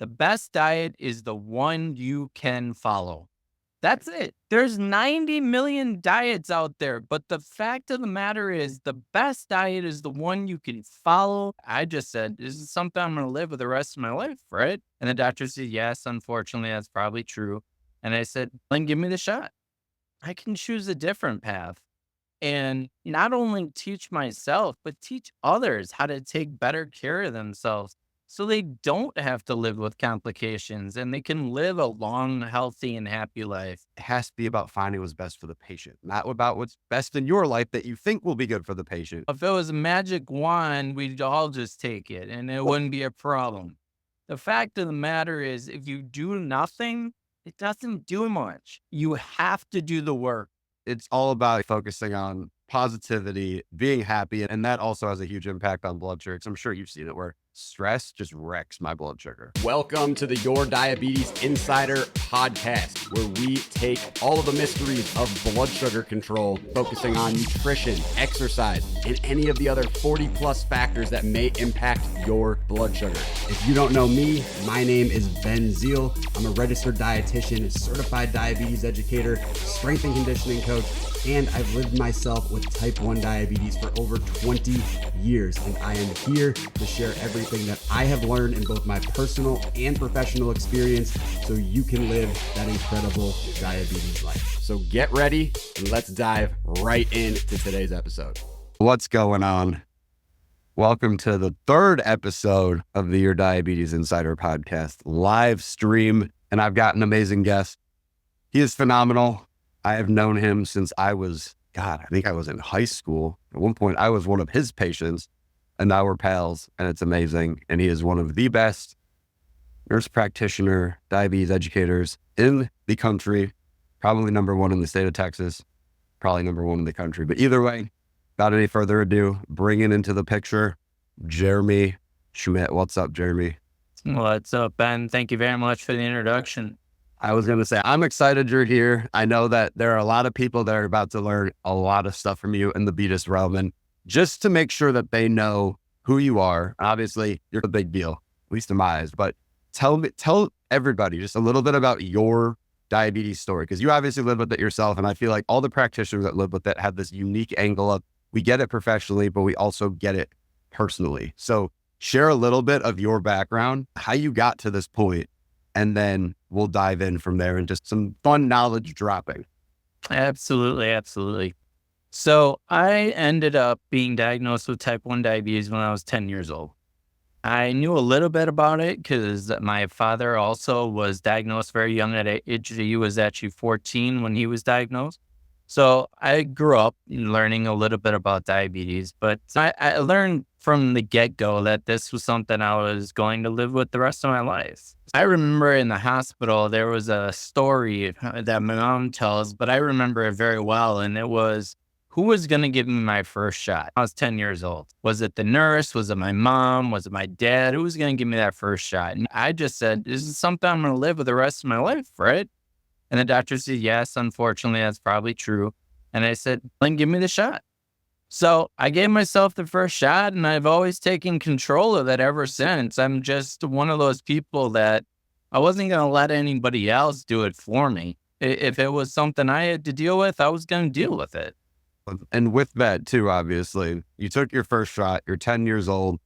The best diet is the one you can follow. That's it. There's 90 million diets out there, but the fact of the matter is the best diet is the one you can follow. I just said, this is something I'm going to live with the rest of my life, right? And the doctor said, yes, unfortunately, that's probably true. And I said, then give me the shot. I can choose a different path and not only teach myself, but teach others how to take better care of themselves so they don't have to live with complications and they can live a long, healthy, and happy life. It has to be about finding what's best for the patient, not about what's best in your life that you think will be good for the patient. If it was a magic wand, we'd all just take it and it wouldn't be a problem. The fact of the matter is, if you do nothing, it doesn't do much. You have to do the work. It's all about focusing on positivity, being happy. And that also has a huge impact on blood sugar. I'm sure you've seen it where stress just wrecks my blood sugar. Welcome to the Your Diabetes Insider podcast, where we take all of the mysteries of blood sugar control, focusing on nutrition, exercise, and any of the other 40 plus factors that may impact your blood sugar. If you don't know me, my name is Ben Zeal. I'm a registered dietitian, certified diabetes educator, strength and conditioning coach, and I've lived myself with type 1 diabetes for over 20 years. And I am here to share everything that I have learned in both my personal and professional experience so you can live that incredible diabetes life. So get ready and let's dive right into today's episode. What's going on? Welcome to the third episode of the Your Diabetes Insider podcast live stream. And I've got an amazing guest. He is phenomenal. I have known him since I think I was in high school. At one point, I was one of his patients, and now we're pals, and it's amazing. And he is one of the best nurse practitioner, diabetes educators in the country, probably number one in the state of Texas, probably number one in the country. But either way, without any further ado, bringing into the picture, Jeremy Schmidt. What's up, Jeremy? What's up, Ben? Thank you very much for the introduction. I was going to say, I'm excited you're here. I know that there are a lot of people that are about to learn a lot of stuff from you in the Beatus realm. And just to make sure that they know who you are, obviously you're a big deal, at least in my eyes, but tell everybody just a little bit about your diabetes story, because you obviously live with it yourself. And I feel like all the practitioners that live with it have this unique angle of, we get it professionally, but we also get it personally. So share a little bit of your background, how you got to this point, and then we'll dive in from there and just some fun knowledge dropping. Absolutely. Absolutely. So I ended up being diagnosed with type 1 diabetes when I was 10 years old. I knew a little bit about it because my father also was diagnosed very young at age. He was actually 14 when he was diagnosed. So I grew up learning a little bit about diabetes, but I learned from the get-go that this was something I was going to live with the rest of my life. I remember in the hospital, there was a story that my mom tells, but I remember it very well. And it was, who was going to give me my first shot? I was 10 years old. Was it the nurse? Was it my mom? Was it my dad? Who was going to give me that first shot? And I just said, this is something I'm going to live with the rest of my life, right? And the doctor said, yes, unfortunately, that's probably true. And I said, then give me the shot. So I gave myself the first shot, and I've always taken control of it ever since. I'm just one of those people that I wasn't going to let anybody else do it for me. If it was something I had to deal with, I was going to deal with it. And with that too, obviously, you took your first shot, you're 10 years old.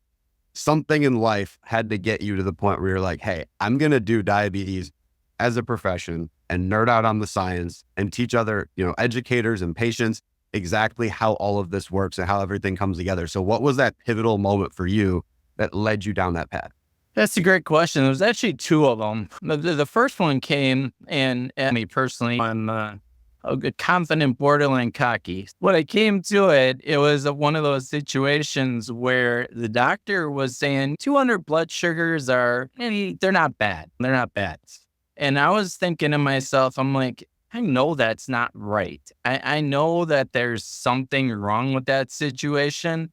Something in life had to get you to the point where you're like, hey, I'm going to do diabetes as a profession and nerd out on the science and teach other, educators and patients exactly how all of this works and how everything comes together. So what was that pivotal moment for you that led you down that path? That's a great question. There was actually two of them. The first one came, and me personally, I'm a confident, borderline cocky. When I came to it, it was one of those situations where the doctor was saying 200 blood sugars they're not bad. They're not bad. And I was thinking to myself, I'm like, I know that's not right. I know that there's something wrong with that situation.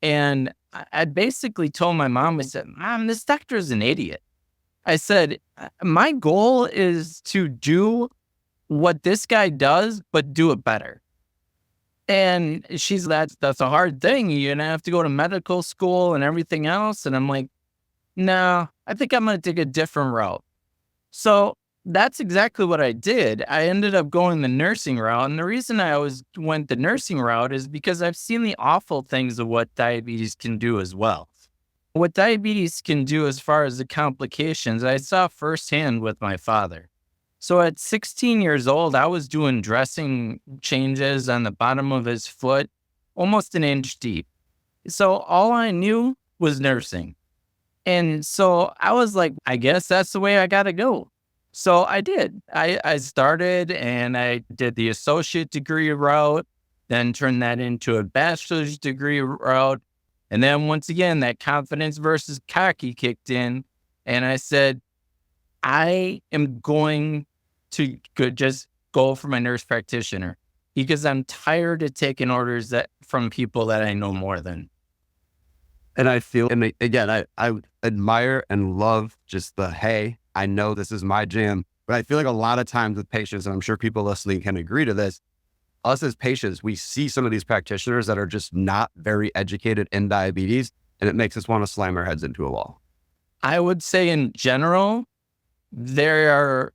And I basically told my mom, I said, Mom, this doctor is an idiot. I said, my goal is to do what this guy does, but do it better. And she's that's a hard thing. You're going to have to go to medical school and everything else. And I'm like, no, I think I'm going to take a different route. So that's exactly what I did. I ended up going the nursing route. And the reason I always went the nursing route is because I've seen the awful things of what diabetes can do as well. What diabetes can do as far as the complications, I saw firsthand with my father. So at 16 years old, I was doing dressing changes on the bottom of his foot, almost an inch deep. So all I knew was nursing. And so I was like, I guess that's the way I got to go. So I did. I started and I did the associate degree route, then turned that into a bachelor's degree route. And then once again, that confidence versus cocky kicked in. And I said, I am going to just go for my nurse practitioner because I'm tired of taking orders from people that I know more than. And I feel, and again, I admire and love just hey, I know this is my jam, but I feel like a lot of times with patients, and I'm sure people listening can agree to this, us as patients, we see some of these practitioners that are just not very educated in diabetes, and it makes us want to slam our heads into a wall. I would say in general, there are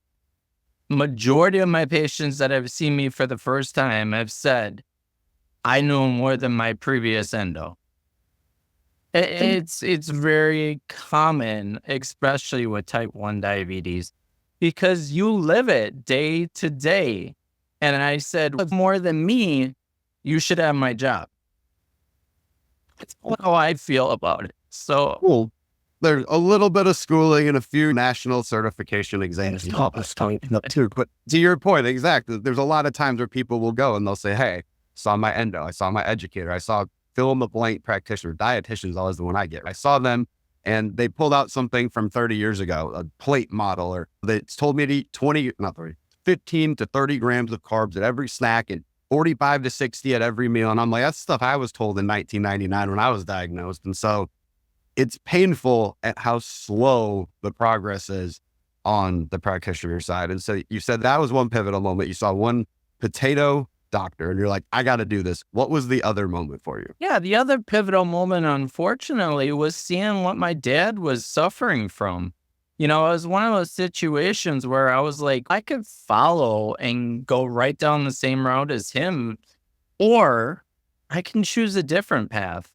majority of my patients that have seen me for the first time have said, I know more than my previous endo. It's very common, especially with type 1 diabetes, because you live it day to day. And I said, more than me, you should have my job. That's how I feel about it. So Cool. There's a little bit of schooling and a few national certification exams. But to your point, exactly. There's a lot of times where people will go and they'll say, hey, saw my endo, I saw my educator, I saw fill in the blank practitioner, dietitian's always the one I get. I saw them and they pulled out something from 30 years ago, a plate model, or they told me to eat 15 to 30 grams of carbs at every snack and 45 to 60 at every meal. And I'm like, that's stuff I was told in 1999 when I was diagnosed. And so it's painful at how slow the progress is on the practitioner side. And so you said that was one pivotal moment. You saw one potato doctor and you're like, I got to do this. What was the other moment for you? yeah, the other pivotal moment, unfortunately, was seeing what my dad was suffering from. You know, it was one of those situations where I was like, I could follow and go right down the same route as him, or I can choose a different path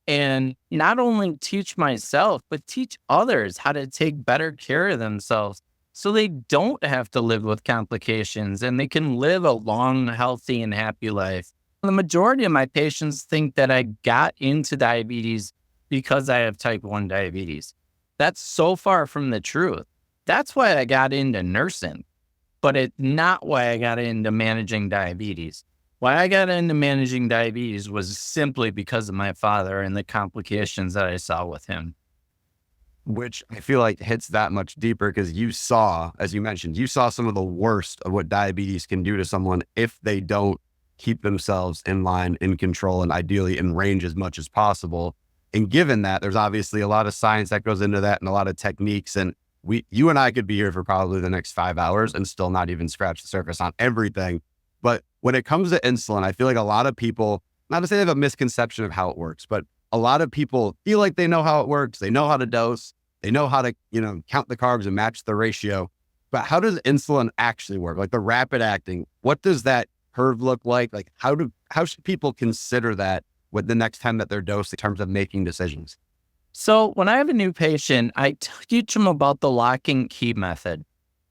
and not only teach myself, but teach others how to take better care of themselves so they don't have to live with complications and they can live a long, healthy, and happy life. The majority of my patients think that I got into diabetes because I have type 1 diabetes. That's so far from the truth. That's why I got into nursing, but it's not why I got into managing diabetes. Why I got into managing diabetes was simply because of my father and the complications that I saw with him. Which I feel like hits that much deeper because you saw, as you mentioned, you saw some of the worst of what diabetes can do to someone if they don't keep themselves in line, in control, and ideally in range as much as possible. And given that, there's obviously a lot of science that goes into that and a lot of techniques. And you and I could be here for probably the next 5 hours and still not even scratch the surface on everything. But when it comes to insulin, I feel like a lot of people, not to say they have a misconception of how it works, but a lot of people feel like they know how it works. They know how to dose. They know how to, count the carbs and match the ratio. But how does insulin actually work? Like the rapid acting, what does that curve look like? Like how should people consider that with the next time that they're dosed in terms of making decisions? So when I have a new patient, I teach them about the lock and key method.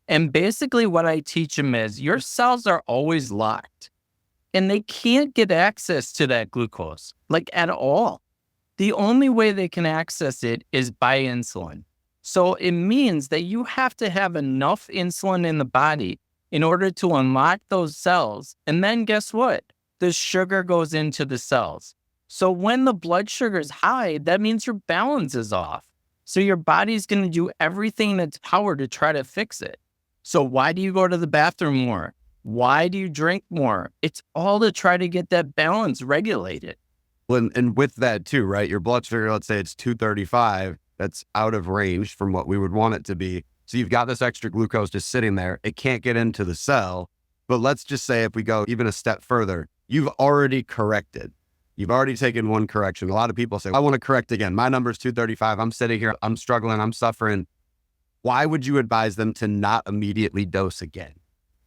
And basically what I teach them is your cells are always locked and they can't get access to that glucose, like at all. The only way they can access it is by insulin. So it means that you have to have enough insulin in the body in order to unlock those cells. And then guess what? The sugar goes into the cells. So when the blood sugar is high, that means your balance is off. So your body's going to do everything in its power to try to fix it. So why do you go to the bathroom more? Why do you drink more? It's all to try to get that balance regulated. And with that too, right? Your blood sugar, let's say it's 235, that's out of range from what we would want it to be. So you've got this extra glucose just sitting there. It can't get into the cell. But let's just say if we go even a step further, you've already corrected You've already taken one correction. A lot of people say, I want to correct again. My number's 235. I'm sitting here. I'm struggling. I'm suffering. Why would you advise them to not immediately dose again?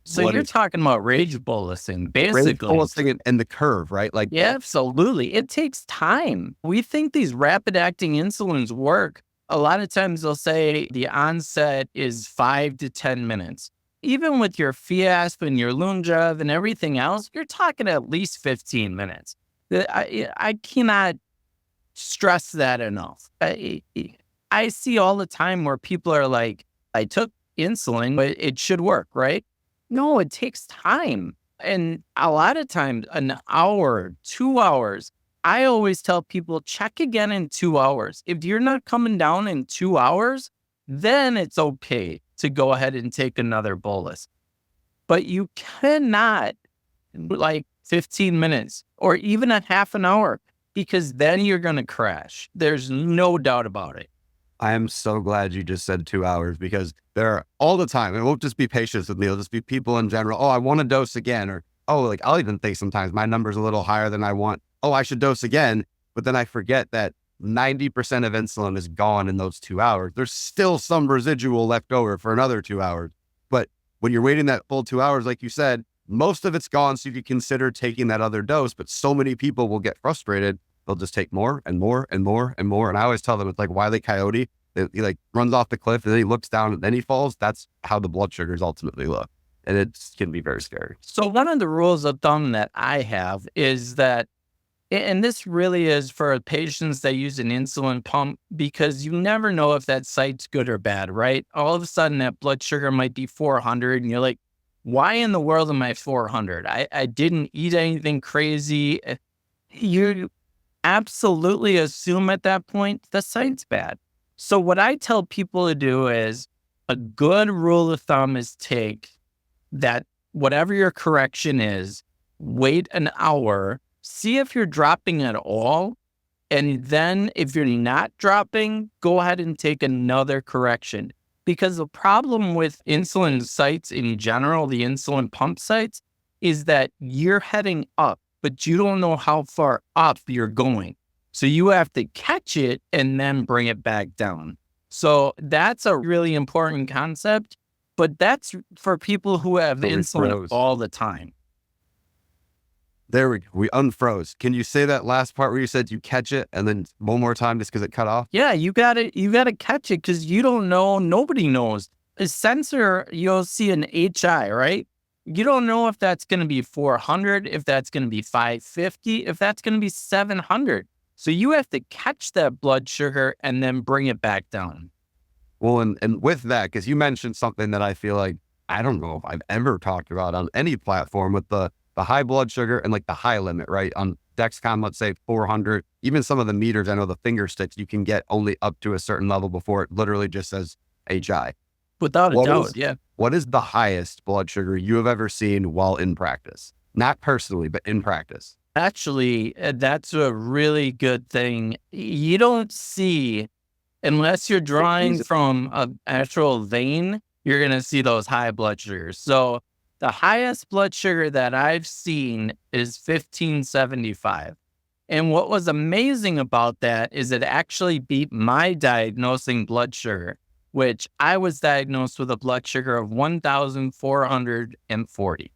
So you're talking about rage bolusing, basically. Bolusing and the curve, right? Like, yeah, absolutely. It takes time. We think these rapid acting insulins work. A lot of times they'll say the onset is 5 to 10 minutes. Even with your Fiasp and your Lungev and everything else, you're talking at least 15 minutes. I cannot stress that enough. I see all the time where people are like, I took insulin, but it should work, right? No, it takes time. And a lot of times, an hour, 2 hours, I always tell people, check again in 2 hours. If you're not coming down in 2 hours, then it's okay to go ahead and take another bolus. But you cannot like 15 minutes or even a half an hour, because then you're going to crash. There's no doubt about it. I am so glad you just said 2 hours, because there are all the time, it won't just be patients with me, it'll just be people in general. Oh, I want to dose again. Or, oh, like I'll even think sometimes my number's a little higher than I want. Oh, I should dose again. But then I forget that 90% of insulin is gone in those 2 hours. There's still some residual left over for another 2 hours. But when you're waiting that full 2 hours, like you said, most of it's gone. So you could consider taking that other dose, but so many people will get frustrated. They'll just take more and more and more and more. And I always tell them, it's like Wile E. Coyote. He like runs off the cliff and then he looks down and then he falls. That's how the blood sugars ultimately look. And it can be very scary. So one of the rules of thumb that I have is that, and this really is for patients that use an insulin pump, because you never know if that site's good or bad, right? All of a sudden that blood sugar might be 400 and you're like, why in the world am I 400? I didn't eat anything crazy. You absolutely assume at that point the site's bad. So what I tell people to do is, a good rule of thumb is take that whatever your correction is, wait an hour, see if you're dropping at all. And then if you're not dropping, go ahead and take another correction. Because the problem with insulin sites in general, the insulin pump sites, is that you're heading up, but you don't know how far up you're going. So you have to catch it and then bring it back down. So that's a really important concept, but that's for people who have insulin all the time. There we go. We unfroze. Can you say that last part where you said you catch it and then one more time just because it cut off? Yeah, you gotta catch it, because you don't know, nobody knows. A sensor, you'll see an HI, right? You don't know if that's going to be 400, if that's going to be 550, if that's going to be 700. So you have to catch that blood sugar and then bring it back down. Well, and with that, because you mentioned something that I feel like, I don't know if I've ever talked about on any platform, with the high blood sugar and like the high limit, right? On Dexcom, let's say 400, even some of the meters, I know the finger sticks, you can get only up to a certain level before it literally just says HI. Without a doubt, yeah. What is the highest blood sugar you have ever seen while in practice? Not personally, but in practice. Actually, that's a really good thing. You don't see, unless you're drawing from an actual vein, you're going to see those high blood sugars. So the highest blood sugar that I've seen is 1575. And what was amazing about that is it actually beat my diagnosing blood sugar, which I was diagnosed with a blood sugar of 1,440.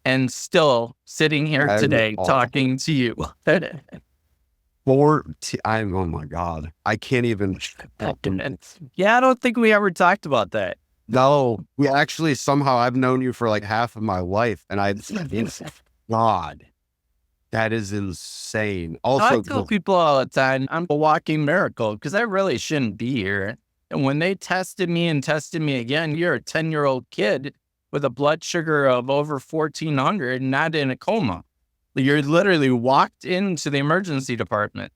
And still sitting here today talking to you. Oh my God. I can't even. Yeah, I don't think we ever talked about that. No, we actually somehow, I've known you for like half of my life. And God, that is insane. Also, I tell people all the time, I'm a walking miracle, because I really shouldn't be here. And when they tested me again, you're a 10-year-old kid with a blood sugar of over 1,400, not in a coma. You're literally walked into the emergency department.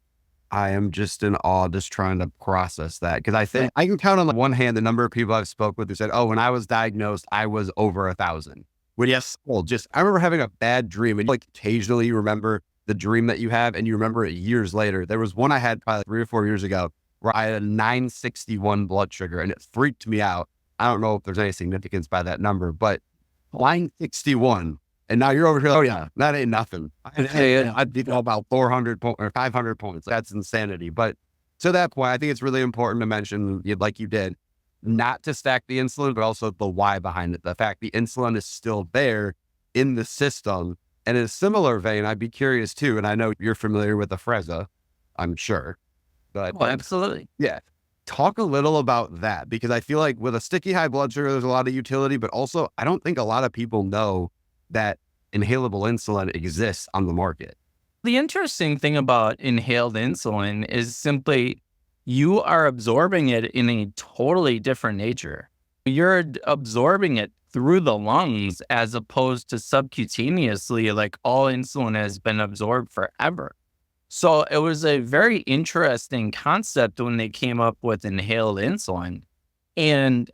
I am just in awe, just trying to process that. Because I think I can count on one hand the number of people I've spoke with who said, oh, when I was diagnosed, I was over 1,000. Well, I remember having a bad dream, and like occasionally you remember the dream that you have and you remember it years later. There was one I had probably 3 or 4 years ago where I had a 961 blood sugar, and it freaked me out. I don't know if there's any significance by that number, but 961. And now you're over here, oh yeah, that ain't nothing. I'd be about 400 or 500 points. That's insanity. But to that point, I think it's really important to mention, like you did, not to stack the insulin, but also the why behind it. The fact the insulin is still there in the system. And in a similar vein, I'd be curious too, and I know you're familiar with the Afrezza, I'm sure. But Oh, absolutely. yeah, talk a little about that, because I feel like with a sticky high blood sugar, there's a lot of utility, but also I don't think a lot of people know that inhalable insulin exists on the market. The interesting thing about inhaled insulin is simply you are absorbing it in a totally different nature. You're absorbing it through the lungs as opposed to subcutaneously, like all insulin has been absorbed forever. So it was a very interesting concept when they came up with inhaled insulin. And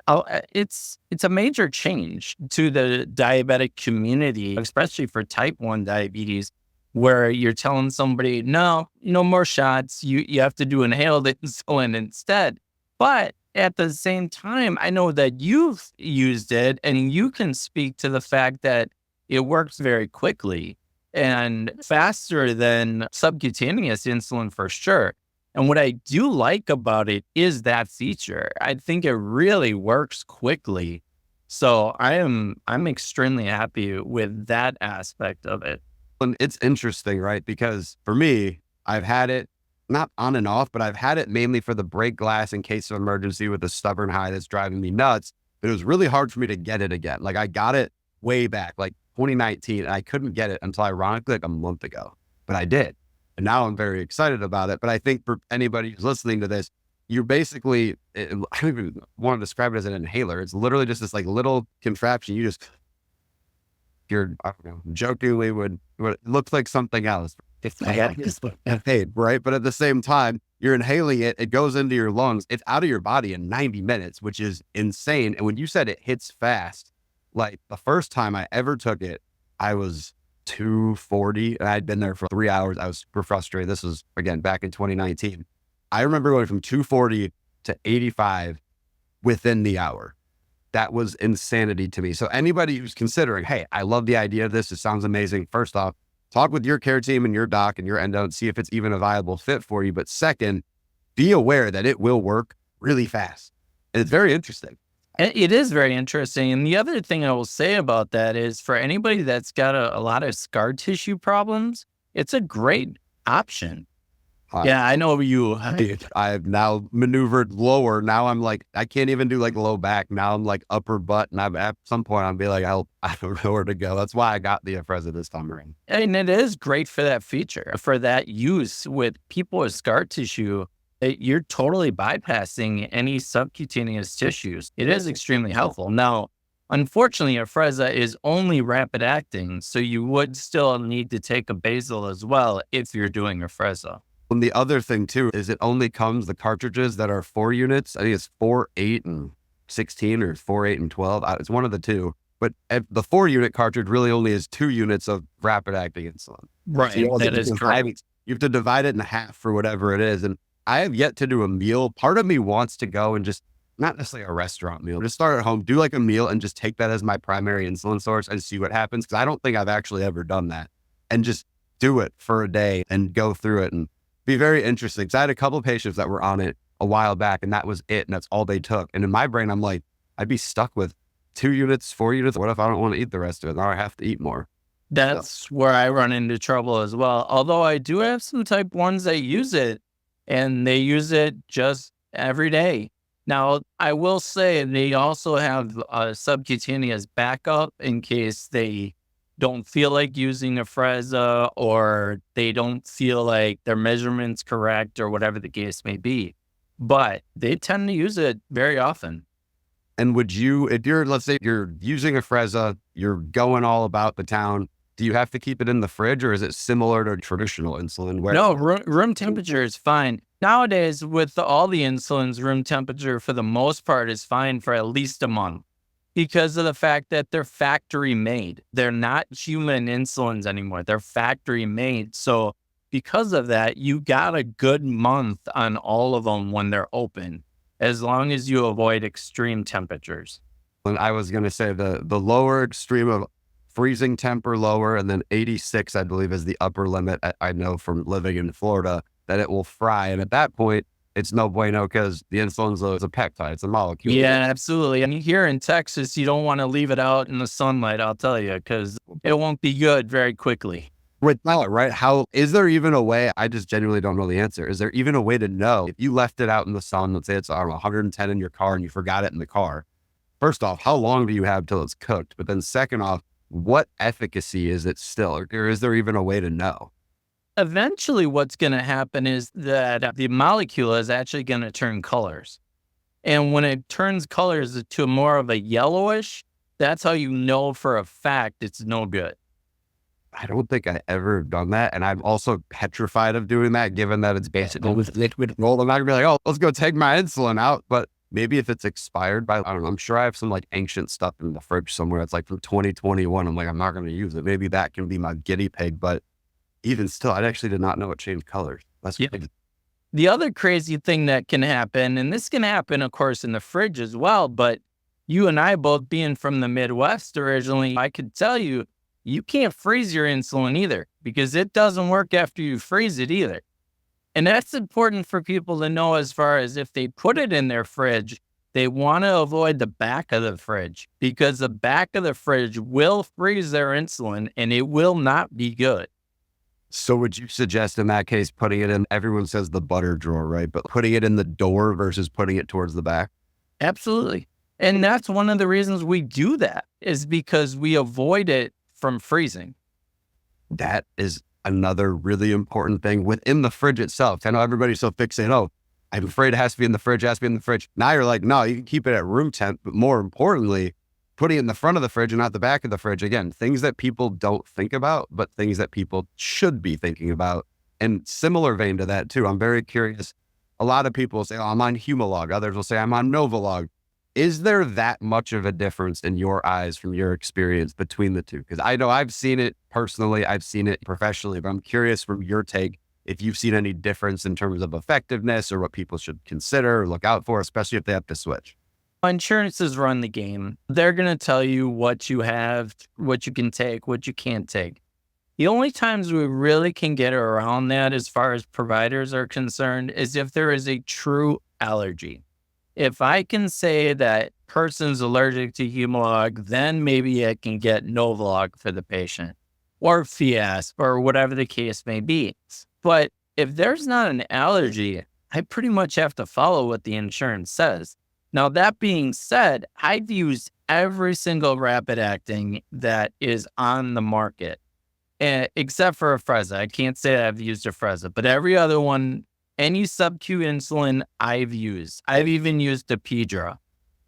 it's a major change to the diabetic community, especially for type 1 diabetes, where you're telling somebody, no, no more shots. You have to do inhaled insulin instead. But at the same time, I know that you've used it and you can speak to the fact that it works very quickly and faster than subcutaneous insulin for sure. And what I do like about it is that feature. I think it really works quickly. So I'm extremely happy with that aspect of it. And it's interesting, right? Because for me, I've had it not on and off, but I've had it mainly for the break glass in case of emergency with a stubborn high that's driving me nuts. But it was really hard for me to get it again. Like I got it way back, like 2019, and I couldn't get it until ironically like a month ago, but I did. And now I'm very excited about it. But I think for anybody who's listening to this, you're basically, I don't even want to describe it as an inhaler. It's literally just this like little contraption. I don't know, jokingly would it looks like something else. It's right? But at the same time, you're inhaling it. It goes into your lungs. It's out of your body in 90 minutes, which is insane. And when you said it hits fast, like the first time I ever took it, I was 240 and I'd been there for 3 hours. I was super frustrated. This was again back in 2019. I remember going from 240 to 85 within the hour. That was insanity to me. So anybody who's considering, hey, I love the idea of this. It sounds amazing. First off, talk with your care team and your doc and your endo and see if it's even a viable fit for you. But second, be aware that it will work really fast. And it's very interesting. It is very interesting. And the other thing I will say about that is for anybody that's got a lot of scar tissue problems, it's a great option. Yeah, I know you. I've now maneuvered lower. Now I'm like, I can't even do like low back. Now I'm like upper butt. And at some point I'll be like, I don't know where to go. That's why I got the Afrezza this time around. And it is great for that feature, for that use with people with scar tissue. You're totally bypassing any subcutaneous tissues. It is extremely helpful. Now, unfortunately, Afrezza is only rapid acting, so you would still need to take a basal as well if you're doing Afrezza. And the other thing too is it only comes the cartridges that are 4 units. I think it's 4, 8, and 16 or 4, 8, and 12. It's one of the two. But the 4-unit cartridge really only is 2 units of rapid acting insulin. Right. So that is correct. You have to divide it in half for whatever it is. And I have yet to do a meal. Part of me wants to go and just, not necessarily a restaurant meal, just start at home, do like a meal and just take that as my primary insulin source and see what happens. Cause I don't think I've actually ever done that, and just do it for a day and go through it and be very interesting. Cause I had a couple of patients that were on it a while back and that was it. And that's all they took. And in my brain, I'm like, I'd be stuck with 2 units, 4 units. What if I don't want to eat the rest of it? Now I have to eat more. That's where I run into trouble as well. Although I do have some type 1s that use it and they use it just every day. Now, I will say they also have a subcutaneous backup in case they don't feel like using Afrezza or they don't feel like their measurement's correct or whatever the case may be. But they tend to use it very often. And would you, if you're, let's say you're using Afrezza, you're going all about the town, do you have to keep it in the fridge or is it similar to traditional insulin? No, room temperature is fine. Nowadays, with all the insulins, room temperature for the most part is fine for at least a month because of the fact that they're factory made. They're not human insulins anymore. They're factory made. So because of that, you got a good month on all of them when they're open, as long as you avoid extreme temperatures. And I was going to say the lower extreme of freezing temp or lower, and then 86, I believe, is the upper limit. I know from living in Florida that it will fry. And at that point, it's no bueno because the insulin's a peptide, it's a molecule. Yeah, absolutely. And here in Texas, you don't want to leave it out in the sunlight, I'll tell you, because it won't be good very quickly. Right now, right? How is there even a way? I just genuinely don't know the answer. Is there even a way to know if you left it out in the sun? Let's say it's, I don't know, 110 in your car and you forgot it in the car. First off, how long do you have till it's cooked? But then second off, what efficacy is it still? Or is there even a way to know? Eventually, what's going to happen is that the molecule is actually going to turn colors. And when it turns colors to more of a yellowish, that's how you know for a fact it's no good. I don't think I ever done that. And I'm also petrified of doing that, given that it's basically with liquid gold. I'm not gonna be like, oh, let's go take my insulin out. But maybe if it's expired by, I don't know, I'm sure I have some like ancient stuff in the fridge somewhere. It's like from 2021. I'm like, I'm not going to use it. Maybe that can be my guinea pig. But even still, I actually did not know it changed colors. That's Yeah. crazy. The other crazy thing that can happen, and this can happen, of course, in the fridge as well, but you and I both being from the Midwest originally, I could tell you, you can't freeze your insulin either because it doesn't work after you freeze it either. And that's important for people to know as far as if they put it in their fridge, they want to avoid the back of the fridge because the back of the fridge will freeze their insulin and it will not be good. So would you suggest in that case, putting it in, everyone says the butter drawer, right? But putting it in the door versus putting it towards the back? Absolutely. And that's one of the reasons we do that is because we avoid it from freezing. That is another really important thing within the fridge itself. I know everybody's so fixated, oh, I'm afraid it has to be in the fridge, it has to be in the fridge. Now you're like, no, you can keep it at room temp, but more importantly, putting it in the front of the fridge and not the back of the fridge. Again, things that people don't think about, but things that people should be thinking about. And similar vein to that too, I'm very curious. A lot of people say, oh, I'm on Humalog. Others will say I'm on Novolog. Is there that much of a difference in your eyes from your experience between the two? Because I know I've seen it personally, I've seen it professionally, but I'm curious from your take if you've seen any difference in terms of effectiveness or what people should consider or look out for, especially if they have to switch. Insurances run the game. They're going to tell you what you have, what you can take, what you can't take. The only times we really can get around that as far as providers are concerned is if there is a true allergy. If I can say that person's allergic to Humalog, then maybe I can get Novolog for the patient or Fiasp or whatever the case may be. But if there's not an allergy, I pretty much have to follow what the insurance says. Now, that being said, I've used every single rapid acting that is on the market, except for Afrezza. I can't say that I've used Afrezza, but every other one, any sub-Q insulin I've used. I've even used Apidra.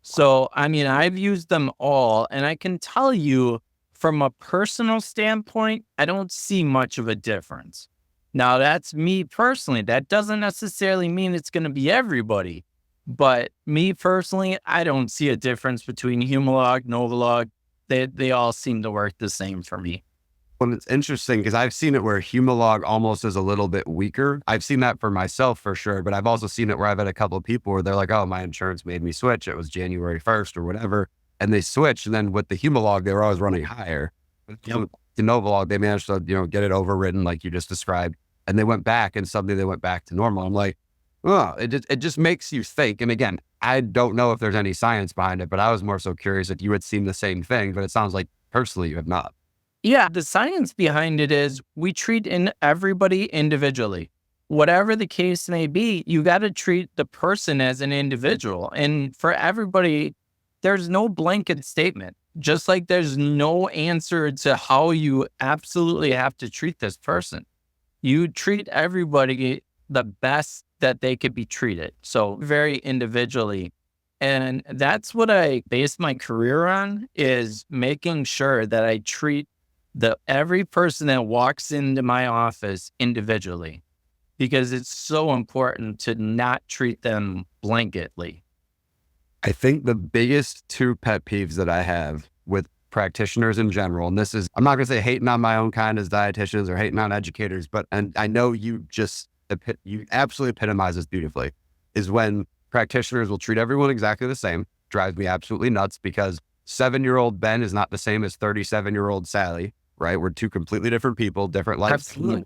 So, I mean, I've used them all, and I can tell you from a personal standpoint, I don't see much of a difference. Now, that's me personally. That doesn't necessarily mean it's going to be everybody. But me personally, I don't see a difference between Humalog, Novolog. They all seem to work the same for me. Well, it's interesting because I've seen it where Humalog almost is a little bit weaker. I've seen that for myself for sure, but I've also seen it where I've had a couple of people where they're like, oh, my insurance made me switch. It was January 1st or whatever. And they switched. And then with the Humalog, they were always running higher. Yep. The Novolog, they managed to, get it overridden like you just described. And they went back and suddenly they went back to normal. I'm like, oh, it just makes you think. And again, I don't know if there's any science behind it, but I was more so curious if you had seen the same thing, but it sounds like personally you have not. Yeah, the science behind it is we treat everybody individually. Whatever the case may be, you got to treat the person as an individual. And for everybody, there's no blanket statement, just like there's no answer to how you absolutely have to treat this person. You treat everybody the best that they could be treated. So very individually. And that's what I base my career on, is making sure that I treat every person that walks into my office individually, because it's so important to not treat them blanketly. I think the biggest two pet peeves that I have with practitioners in general, and this is, I'm not going to say hating on my own kind as dietitians or hating on educators, but, and I know you absolutely epitomize this beautifully, is when practitioners will treat everyone exactly the same. Drives me absolutely nuts because 7-year-old Ben is not the same as 37-year-old Sally, right? We're two completely different people, different lives. Absolutely.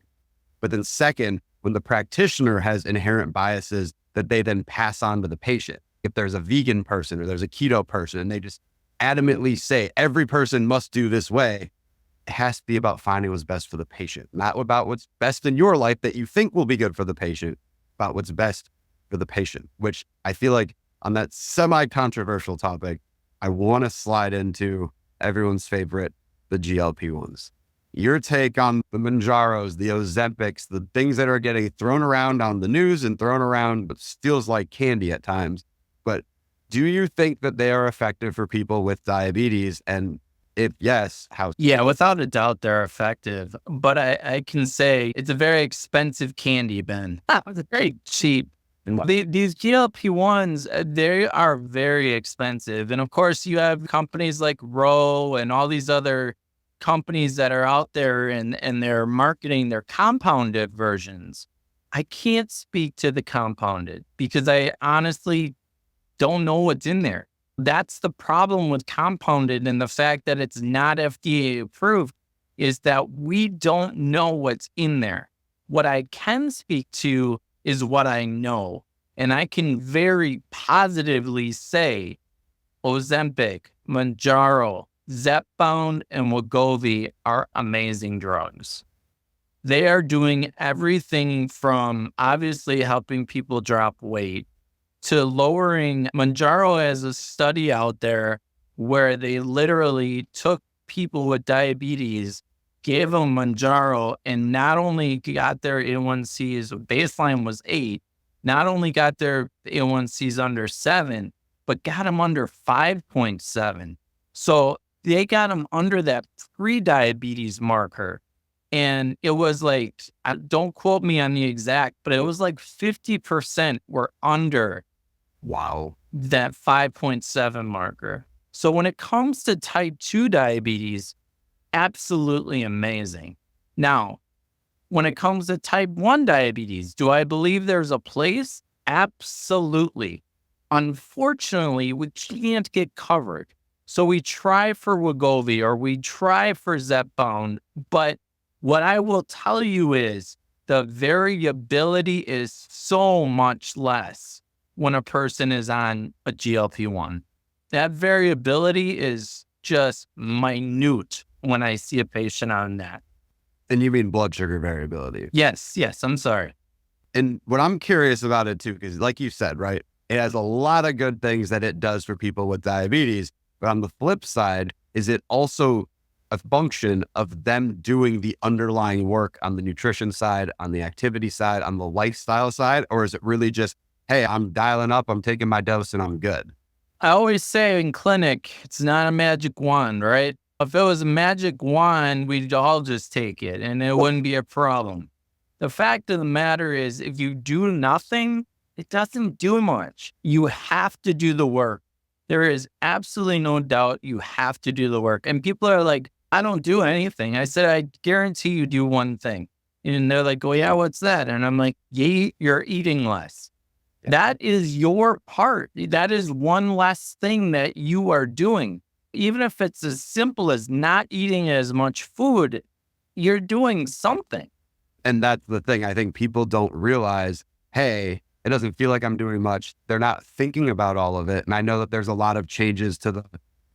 But then second, when the practitioner has inherent biases that they then pass on to the patient. If there's a vegan person or there's a keto person and they just adamantly say every person must do this way, it has to be about finding what's best for the patient, not about what's best in your life that you think will be good for the patient, about what's best for the patient, which I feel like on that semi-controversial topic, I want to slide into everyone's favorite, the GLP-1s. Your take on the Mounjaros, the Ozempics, the things that are getting thrown around on the news and thrown around, but feels like candy at times. But do you think that they are effective for people with diabetes? And if yes, how? Yeah, without a doubt, they're effective. But I can say it's a very expensive candy, Ben. It's very cheap. These GLP-1s, they are very expensive. And of course, you have companies like Roe and all these other companies that are out there and they're marketing their compounded versions. I can't speak to the compounded because I honestly don't know what's in there. That's the problem with compounded, and the fact that it's not FDA approved is that we don't know what's in there. What I can speak to is what I know. And I can very positively say Ozempic, Mounjaro, Zepbound, and Wegovy are amazing drugs. They are doing everything from obviously helping people drop weight to lowering. Mounjaro has a study out there where they literally took people with diabetes, gave them Mounjaro, and not only got their A1Cs, baseline was 8, not only got their A1Cs under 7, but got them under 5.7. So they got them under that pre-diabetes marker. And it was like, don't quote me on the exact, but it was like 50% were under Wow. that 5.7 marker. So when it comes to type 2 diabetes, absolutely amazing. Now, when it comes to type 1 diabetes, do I believe there's a place? Absolutely. Unfortunately, we can't get covered. So we try for Wegovy or we try for Zepbound, but what I will tell you is the variability is so much less when a person is on a GLP-1. That variability is just minute when I see a patient on that. And you mean blood sugar variability? Yes, I'm sorry. And what I'm curious about it too, because like you said, right, it has a lot of good things that it does for people with diabetes. But on the flip side, is it also a function of them doing the underlying work on the nutrition side, on the activity side, on the lifestyle side? Or is it really just, hey, I'm dialing up, I'm taking my dose and I'm good? I always say in clinic, it's not a magic wand, right? If it was a magic wand, we'd all just take it and it wouldn't be a problem. The fact of the matter is, if you do nothing, it doesn't do much. You have to do the work. There is absolutely no doubt you have to do the work. And people are like, I don't do anything. I said, I guarantee you do one thing. And they're like, oh, yeah, what's that? And I'm like, you're eating less. Yeah. That is your part. That is one less thing that you are doing. Even if it's as simple as not eating as much food, you're doing something. And that's the thing. I think people don't realize, hey, it doesn't feel like I'm doing much. They're not thinking about all of it. And I know that there's a lot of changes to the,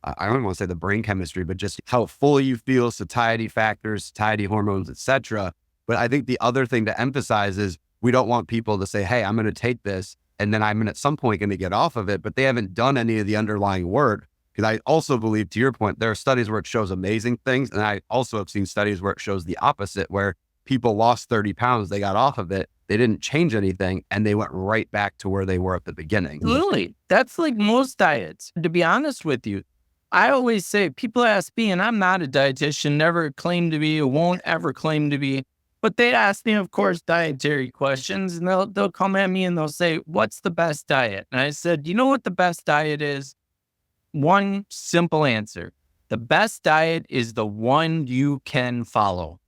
I don't want to say the brain chemistry, but just how full you feel, satiety factors, satiety hormones, etc. But I think the other thing to emphasize is we don't want people to say, hey, I'm going to take this and then I'm at some point going to get off of it, but they haven't done any of the underlying work. Because I also believe, to your point, there are studies where it shows amazing things. And I also have seen studies where it shows the opposite, where people lost 30 pounds, they got off of it, they didn't change anything, and they went right back to where they were at the beginning. Absolutely. That's like most diets. To be honest with you, I always say, people ask me, and I'm not a dietitian, never claim to be, won't ever claim to be, but they ask me, of course, dietary questions, and they'll come at me and they'll say, what's the best diet? And I said, you know what the best diet is? One simple answer. The best diet is the one you can follow.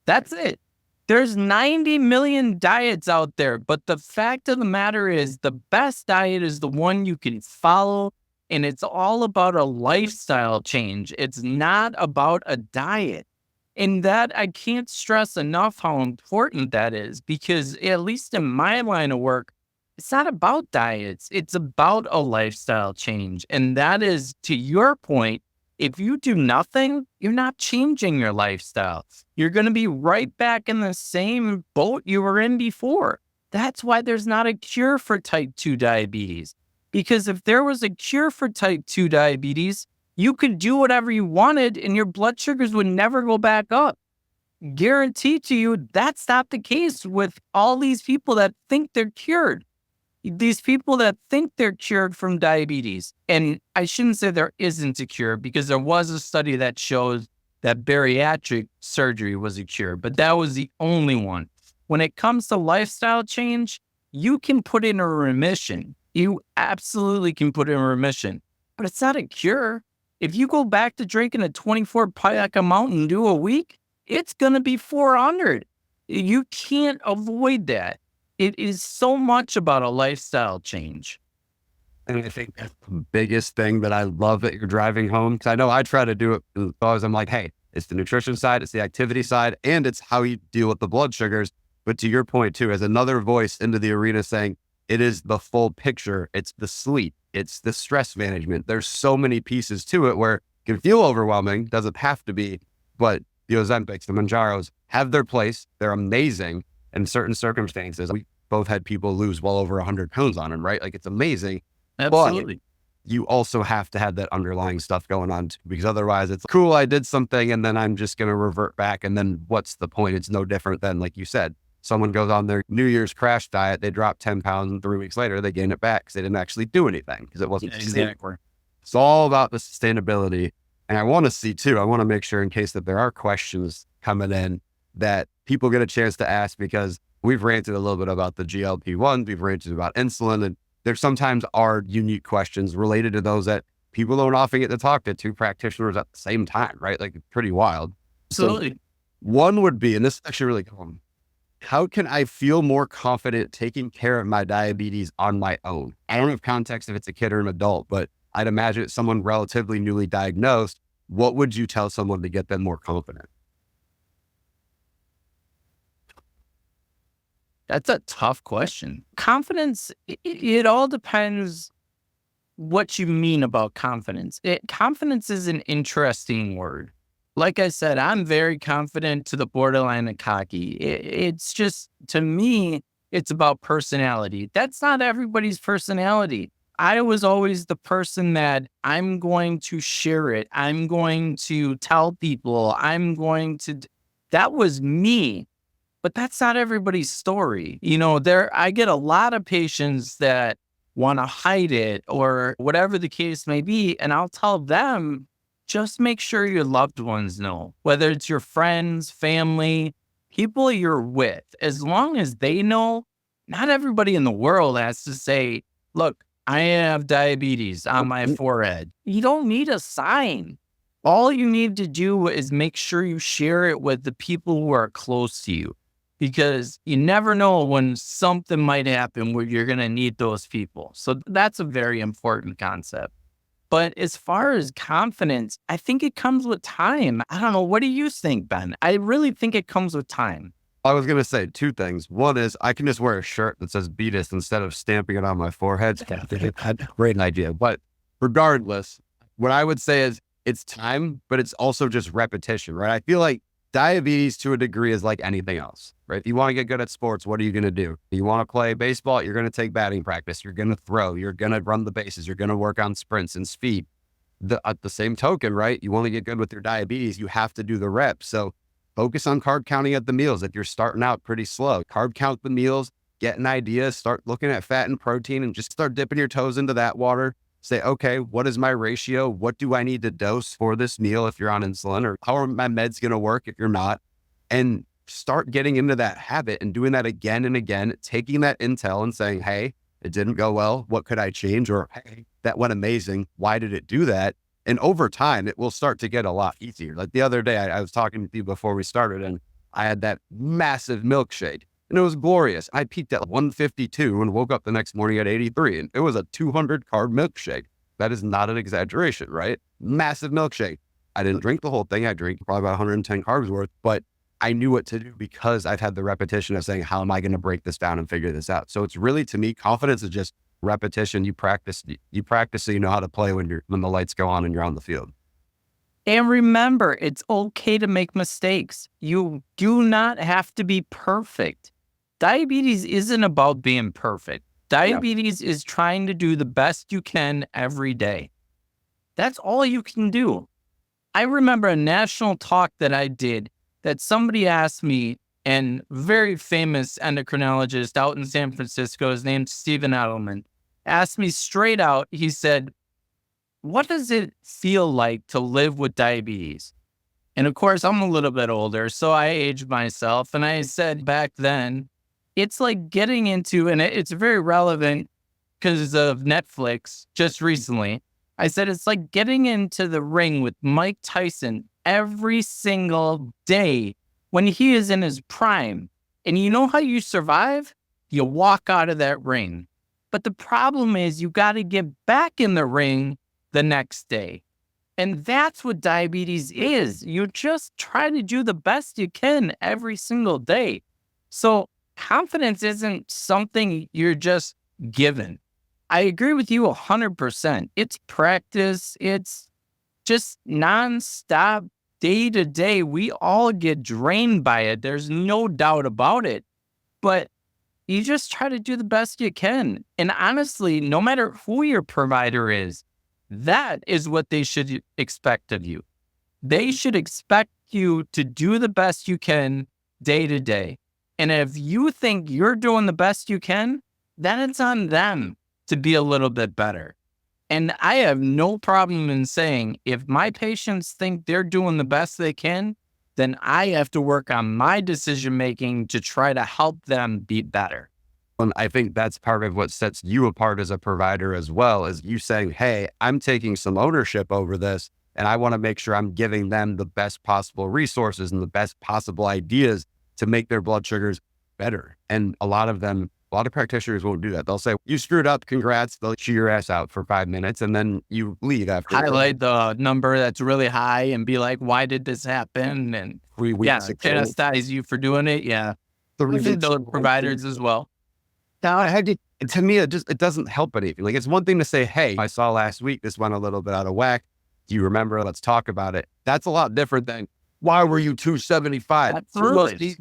That's it. There's 90 million diets out there, but the fact of the matter is the best diet is the one you can follow And it's all about a lifestyle change. It's not about a diet. And that I can't stress enough how important that is because, at least in my line of work, it's not about diets. It's about a lifestyle change. And that is, to your point, if you do nothing, you're not changing your lifestyle. You're going to be right back in the same boat you were in before. That's why there's not a cure for type 2 diabetes. Because if there was a cure for type 2 diabetes, you could do whatever you wanted and your blood sugars would never go back up. Guarantee to you that's not the case with all these people that think they're cured. These people that think they're cured from diabetes. And I shouldn't say there isn't a cure because there was a study that shows that bariatric surgery was a cure, but that was the only one. When it comes to lifestyle change, you can put in a remission. You absolutely can put in a remission, but it's not a cure. If you go back to drinking a 24-pack of Mountain Dew a week, it's going to be 400. You can't avoid that. It is so much about a lifestyle change. And I think that's the biggest thing that I love that you're driving home. Because I know I try to do it because I'm like, hey, it's the nutrition side, it's the activity side, and it's how you deal with the blood sugars. But to your point too, as another voice into the arena saying it is the full picture, it's the sleep, it's the stress management. There's so many pieces to it where it can feel overwhelming, doesn't have to be, but the Ozempics, the Manjaros have their place. They're amazing in certain circumstances. We both had people lose well over 100 pounds on them, right? Like it's amazing. Absolutely. But you also have to have that underlying stuff going on too, because otherwise it's cool. I did something and then I'm just going to revert back. And then what's the point? It's no different than, like you said, someone goes on their New Year's crash diet, they drop 10 pounds and 3 weeks later, they gain it back because they didn't actually do anything because it wasn't Exactly. It's all about the sustainability. And I want to see too, I want to make sure in case that there are questions coming in that people get a chance to ask, because we've ranted a little bit about the GLP-1s, we've ranted about insulin, and there sometimes are unique questions related to those that people don't often get to talk to two practitioners at the same time, right? Like it's pretty wild. Absolutely. So one would be, and this is actually really cool, how can I feel more confident taking care of my diabetes on my own? I don't have context if it's a kid or an adult, but I'd imagine it's someone relatively newly diagnosed. What would you tell someone to get them more confident? That's a tough question. Confidence, it all depends what you mean about confidence. Confidence is an interesting word. Like I said, I'm very confident to the borderline of cocky. It's just, to me, it's about personality. That's not everybody's personality. I was always the person that I'm going to share it. I'm going to tell people. That was me. But that's not everybody's story. I get a lot of patients that want to hide it or whatever the case may be. And I'll tell them, just make sure your loved ones know, whether it's your friends, family, people you're with, as long as they know. Not everybody in the world has to say, look, I have diabetes on my forehead. You don't need a sign. All you need to do is make sure you share it with the people who are close to you. Because you never know when something might happen where you're going to need those people. So that's a very important concept. But as far as confidence, I think it comes with time. I don't know. What do you think, Ben? I really think it comes with time. I was going to say two things. One is I can just wear a shirt that says beat us instead of stamping it on my forehead. Great idea. But regardless, what I would say is it's time, but it's also just repetition, right? I feel like diabetes to a degree is like anything else, right? If you want to get good at sports, what are you going to do? You want to play baseball, you're going to take batting practice. You're going to throw, you're going to run the bases. You're going to work on sprints and speed. At the same token, right? You want to get good with your diabetes, you have to do the reps. So focus on carb counting at the meals. If you're starting out pretty slow, carb count the meals, get an idea, start looking at fat and protein and just start dipping your toes into that water. Say, okay, what is my ratio? What do I need to dose for this meal if you're on insulin? Or how are my meds going to work if you're not? And start getting into that habit and doing that again and again, taking that intel and saying, hey, it didn't go well. What could I change? Or, hey, that went amazing. Why did it do that? And over time, it will start to get a lot easier. Like the other day, I was talking with you before we started and I had that massive milkshake. And it was glorious. I peaked at 152 and woke up the next morning at 83. And it was a 200 carb milkshake. That is not an exaggeration, right? Massive milkshake. I didn't drink the whole thing. I drank probably about 110 carbs worth, but I knew what to do because I've had the repetition of saying, how am I going to break this down and figure this out? So it's really, to me, confidence is just repetition. You practice so you know how to play when the lights go on and you're on the field. And remember, it's okay to make mistakes. You do not have to be perfect. Diabetes isn't about being perfect. Diabetes is trying to do the best you can every day. That's all you can do. I remember a national talk that I did that somebody asked me, and very famous endocrinologist out in San Francisco, his name's Stephen Edelman, asked me straight out, he said, what does it feel like to live with diabetes? And of course, I'm a little bit older, so I aged myself. And I said back then, it's like getting into, and it's very relevant because of Netflix just recently. I said, it's like getting into the ring with Mike Tyson every single day when he is in his prime. And you know how you survive? You walk out of that ring. But the problem is you got to get back in the ring the next day. And that's what diabetes is. You just try to do the best you can every single day. So confidence isn't something you're just given. I agree with you 100%. It's practice. It's just nonstop, day to day. We all get drained by it. There's no doubt about it. But you just try to do the best you can. And honestly, no matter who your provider is, that is what they should expect of you. They should expect you to do the best you can day to day. And if you think you're doing the best you can, then it's on them to be a little bit better. And I have no problem in saying, if my patients think they're doing the best they can, then I have to work on my decision-making to try to help them be better. And I think that's part of what sets you apart as a provider as well, is you saying, hey, I'm taking some ownership over this, and I want to make sure I'm giving them the best possible resources and the best possible ideas to make their blood sugars better. And a lot of practitioners won't do that. They'll say, you screwed up, congrats. They'll chew your ass out for 5 minutes and then you leave after. Highlight the number that's really high and be like, why did this happen? And chastise you for doing it. Yeah. The providers as well. Now, to me, it doesn't help anything. Like, it's one thing to say, hey, I saw last week, this went a little bit out of whack. Do you remember? Let's talk about it. That's a lot different than, why were you 275? Absolutely.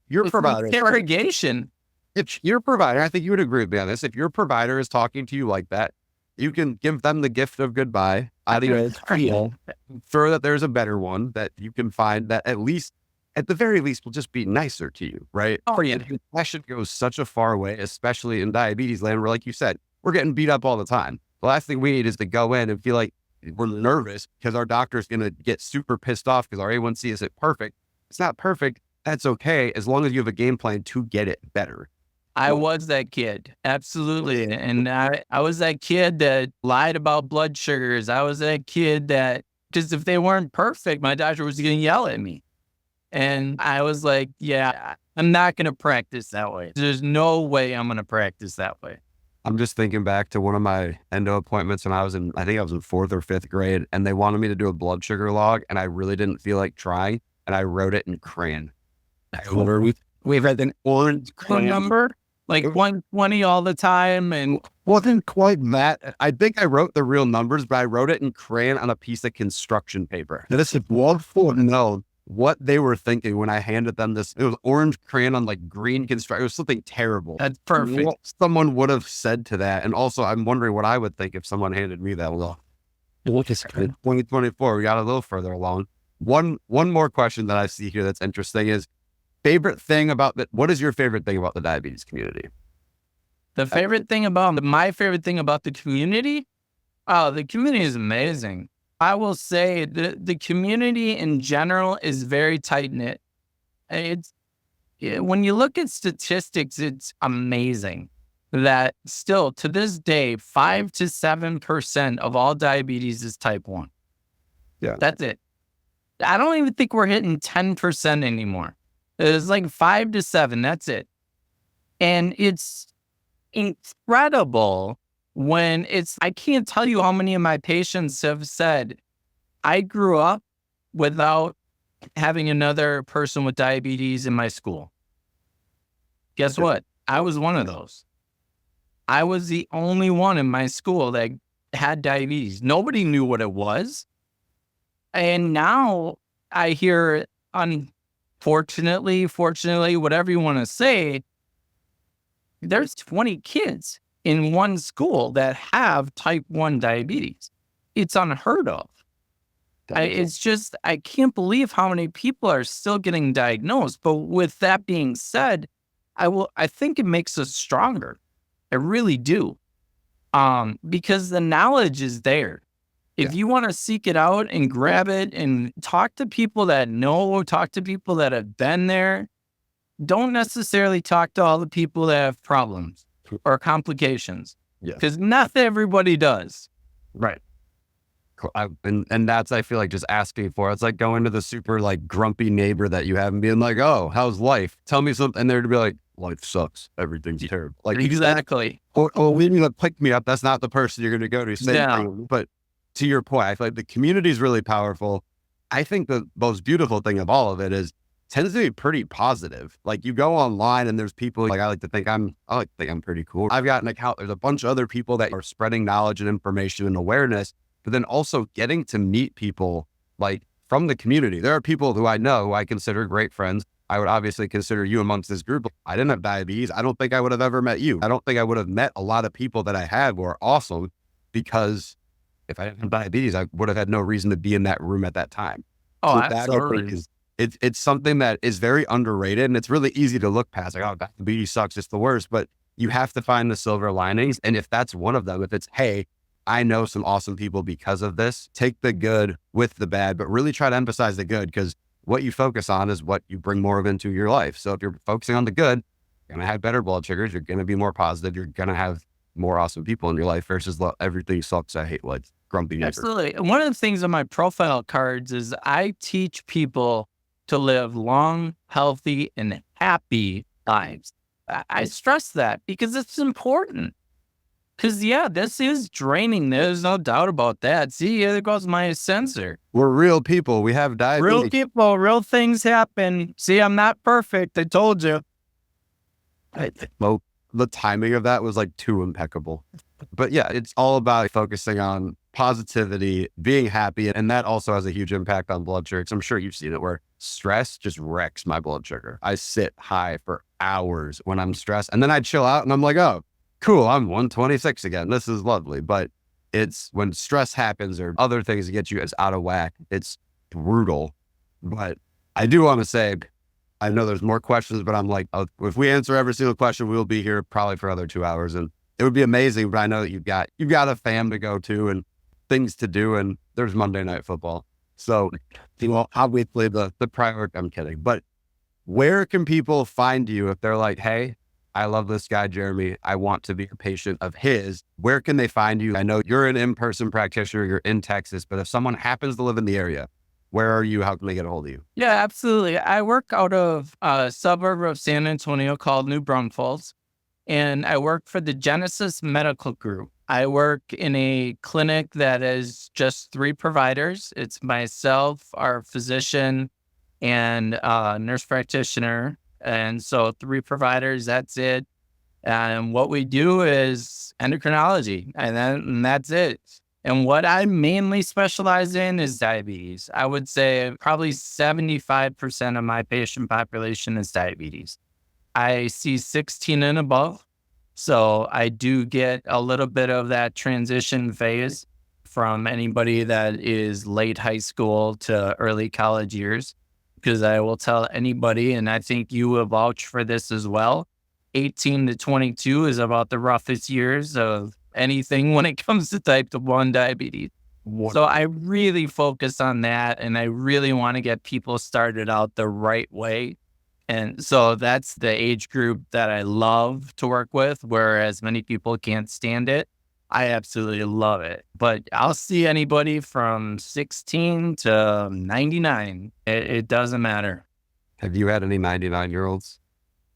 Your provider. Interrogation. If your provider, I think you would agree with me on this. If your provider is talking to you like that, you can give them the gift of goodbye. Sure that there's a better one that you can find that at the very least will just be nicer to you, right? Oh, yeah. Compassion goes such a far way, especially in diabetes land, where, like you said, we're getting beat up all the time. The last thing we need is to go in and feel like we're nervous because our doctor's going to get super pissed off because our A1C isn't perfect. It's not perfect. That's okay, as long as you have a game plan to get it better. I was that kid. Absolutely. And I was that kid that lied about blood sugars. I was that kid that, just if they weren't perfect, my doctor was going to yell at me. And I was like, yeah, I'm not going to practice that way. There's no way I'm going to practice that way. I'm just thinking back to one of my endo appointments when I think I was in 4th or 5th grade, and they wanted me to do a blood sugar log, and I really didn't feel like trying, and I wrote it in crayon. We've had an orange number, like 120 all the time, and wasn't quite that. I think I wrote the real numbers, but I wrote it in crayon on a piece of construction paper. This is know what they were thinking when I handed them this. It was orange crayon on like green construction. It was something terrible. That's perfect. What someone would have said to that. And also, I'm wondering what I would think if someone handed me that. Well, 2024, we got a little further along. One more question that I see here that's interesting is, what is your favorite thing about the diabetes community? My favorite thing about the community? Oh, the community is amazing. I will say the community in general is very tight-knit. When you look at statistics, it's amazing that still to this day, 5 to 7% of all diabetes is type 1. Yeah. That's it. I don't even think we're hitting 10% anymore. It's like 5 to 7. That's it. And it's incredible I can't tell you how many of my patients have said, I grew up without having another person with diabetes in my school. Guess what? I was one of those. I was the only one in my school that had diabetes. Nobody knew what it was. And now I hear, unfortunately, fortunately, whatever you want to say, there's 20 kids in one school that have type 1 diabetes. It's unheard of. I can't believe how many people are still getting diagnosed. But with that being said, I think it makes us stronger. I really do. Because the knowledge is there. If you want to seek it out and grab it and talk to people that know, talk to people that have been there, don't necessarily talk to all the people that have problems or complications. Yeah. Because not everybody does. Right. And that's, I feel like, just asking for. It's like going to the super like grumpy neighbor that you have and being like, oh, how's life? Tell me something. And they're to be like, life sucks. Everything's terrible. Like, Exactly. Oh, when you pick me up, that's not the person you're going to go to. Yeah. But to your point, I feel like the community is really powerful. I think the most beautiful thing of all of it is tends to be pretty positive. Like, you go online and there's people like, I like to think I'm pretty cool. I've got an account. There's a bunch of other people that are spreading knowledge and information and awareness, but then also getting to meet people like from the community. There are people who I know who I consider great friends. I would obviously consider you amongst this group. I didn't have diabetes. I don't think I would have ever met you. I don't think I would have met a lot of people that I had who are awesome, because if I didn't have diabetes, I would have had no reason to be in that room at that time. Oh, So absolutely. It's something that is very underrated, and it's really easy to look past. Like, oh, diabetes sucks, it's the worst. But you have to find the silver linings. And if that's one of them, if it's, hey, I know some awesome people because of this, take the good with the bad, but really try to emphasize the good, because what you focus on is what you bring more of into your life. So if you're focusing on the good, you're going to have better blood sugars. You're going to be more positive. You're going to have more awesome people in your life versus everything sucks. I hate like grumpy neighbor. Absolutely. And one of the things on my profile cards is I teach people to live long, healthy, and happy lives. I stress that because it's important. Because, this is draining. There's no doubt about that. See, there goes my sensor. We're real people. We have diabetes. Real people, real things happen. See, I'm not perfect. I told you. Well, the timing of that was like too impeccable. But yeah, it's all about focusing on positivity, being happy. And that also has a huge impact on blood sugar. I'm sure you've seen it, where stress just wrecks my blood sugar. I sit high for hours when I'm stressed, and then I chill out and I'm like, oh, cool, I'm 126 again. This is lovely. But it's when stress happens or other things get you as out of whack, it's brutal. But I do want to say, I know there's more questions, but I'm like, if we answer every single question, we'll be here probably for another 2 hours, and it would be amazing. But I know that you've got a fam to go to and things to do, and there's Monday Night Football. So, obviously the priority, I'm kidding, but where can people find you if they're like, hey, I love this guy, Jeremy, I want to be a patient of his? Where can they find you? I know you're an in-person practitioner, you're in Texas, but if someone happens to live in the area, where are you? How can they get a hold of you? Yeah, absolutely. I work out of a suburb of San Antonio called New Braunfels, and I work for the Genesis Medical Group. I work in a clinic that is just 3 providers. It's myself, our physician, and nurse practitioner. And so 3 providers, that's it. And what we do is endocrinology, and that's it. And what I mainly specialize in is diabetes. I would say probably 75% of my patient population is diabetes. I see 16 and above. So I do get a little bit of that transition phase from anybody that is late high school to early college years. Because I will tell anybody, and I think you will vouch for this as well, 18 to 22 is about the roughest years of anything when it comes to type 1 diabetes. So I really focus on that, and I really want to get people started out the right way. And so that's the age group that I love to work with, whereas many people can't stand it. I absolutely love it. But I'll see anybody from 16 to 99. It doesn't matter. Have you had any 99-year-olds?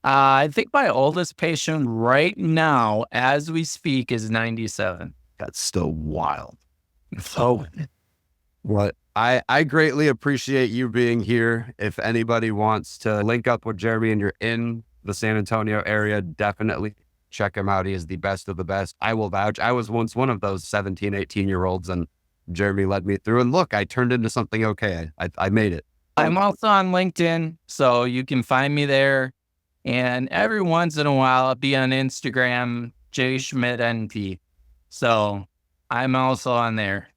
I think my oldest patient right now, as we speak, is 97. That's still wild. So What I greatly appreciate you being here. If anybody wants to link up with Jeremy and you're in the San Antonio area, definitely check him out. He is the best of the best. I will vouch. I was once one of those 17, 18-year-olds, and Jeremy led me through. And look, I turned into something okay. I made it. I'm also on LinkedIn, so you can find me there. And every once in a while, I'll be on Instagram, J Schmidt NP. So I'm also on there.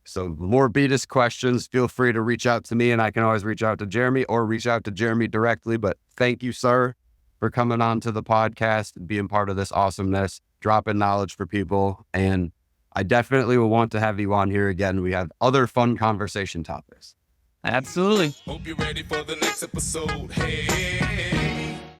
So more Beatus questions, feel free to reach out to me, and I can always reach out to Jeremy or reach out to Jeremy directly. But thank you, sir, for coming on to the podcast, being part of this awesomeness, dropping knowledge for people. And I definitely will want to have you on here again. We have other fun conversation topics. Absolutely. Hope you're ready for the next episode. Hey.